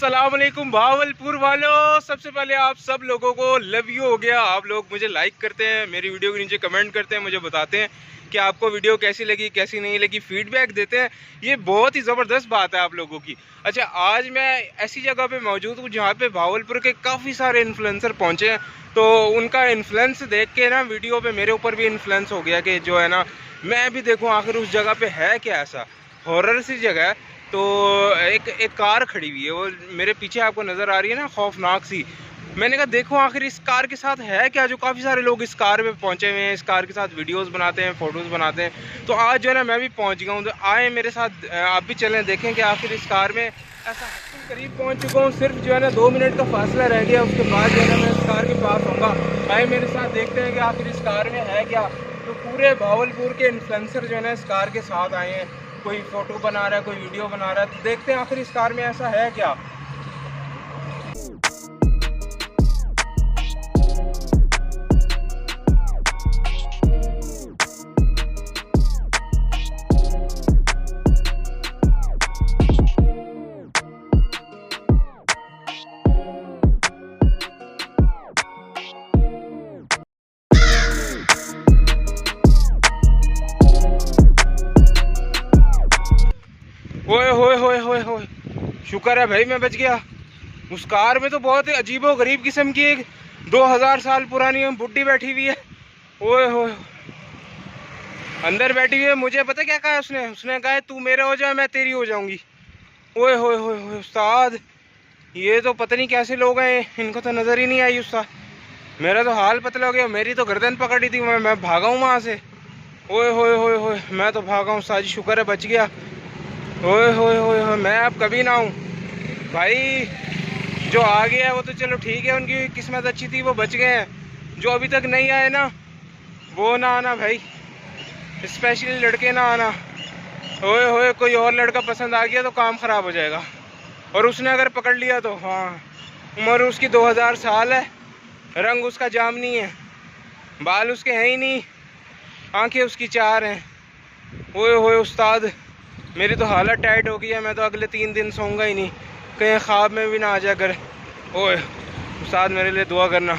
अस्सलाम वालेकुम भावलपुर वालों। सबसे पहले आप सब लोगों को लव यू हो गया। आप लोग मुझे लाइक करते हैं, मेरी वीडियो के नीचे कमेंट करते हैं, मुझे बताते हैं कि आपको वीडियो कैसी लगी कैसी नहीं लगी, फीडबैक देते हैं। ये बहुत ही ज़बरदस्त बात है आप लोगों की। अच्छा, आज मैं ऐसी जगह पे मौजूद हूँ जहाँ पे भावलपुर के काफ़ी सारे इन्फ्लुएंसर पहुँचे हैं। तो उनका इन्फ्लुएंस देख के ना वीडियो पे मेरे ऊपर भी इन्फ्लुएंस हो गया कि जो है ना मैं भी देखूँ आखिर उस जगह पे है क्या ऐसा। हॉरर सी जगह है। तो एक कार खड़ी हुई है, वो मेरे पीछे आपको नज़र आ रही है ना, खौफनाक सी। मैंने कहा देखो आखिर इस कार के साथ है क्या, जो काफ़ी सारे लोग इस कार पे पहुंचे हुए हैं, इस कार के साथ वीडियोस बनाते हैं, फ़ोटोज़ बनाते हैं। तो आज जो है ना मैं भी पहुंच गया हूँ, तो आए मेरे साथ, आप भी चलें देखें कि आखिर इस कार में ऐसा। करीब पहुँच चुका हूँ, सिर्फ जो है ना 2 मिनट का फासला रह गया, उसके बाद जो है ना मैं इस कार के पास होऊंगा। आए मेरे साथ देखते हैं कि आखिर इस कार में है क्या। तो पूरे भावलपुर के इन्फ्लुएंसर जो है ना इस कार के साथ आए हैं, कोई फ़ोटो बना रहा है, कोई वीडियो बना रहा है। तो देखते हैं आखिर इस कार में ऐसा है क्या। ओए होए होए होए होए, शुक्र है भाई मैं बच गया। उस कार में तो बहुत ही अजीबो गरीब किस्म की एक 2000 साल पुरानी बुड्ढी बैठी हुई है। ओए होए, अंदर बैठी हुई है। मुझे पता क्या कहा है उसने कहा है तू मेरे हो जा मैं तेरी हो जाऊंगी। ओए होए होए होए उस्ताद, ये तो पता नहीं कैसे लोग हैं, इनको तो नज़र ही नहीं आई उस्ताद। मेरा तो हाल पतला हो गया, मेरी तो गर्दन पकड़ी थी, मैं भागा हूँ वहाँ से। ओए होए होए होए, मैं तो भागा हूँ उस्ताद जी, शुक्र है बच गया। ओए होए होए होए, मैं अब कभी ना हूँ भाई। जो आ गया है वो तो चलो ठीक है, उनकी किस्मत अच्छी थी, वो बच गए हैं। जो अभी तक नहीं आए ना वो ना आना भाई, स्पेशली लड़के ना आना। ओए होए, कोई और लड़का पसंद आ गया तो काम ख़राब हो जाएगा, और उसने अगर पकड़ लिया तो हाँ, उम्र उसकी 2000 साल है, रंग उसका जामनी है, बाल उसके हैं ही नहीं, आंखें उसकी 4 हैं। ओए होए उस्ताद, मेरी तो हालत टाइट हो गई है, मैं तो अगले 3 दिन सोऊंगा ही नहीं, कहीं ख्वाब में भी ना आ जाए घर। ओए उस्ताद, मेरे लिए दुआ करना।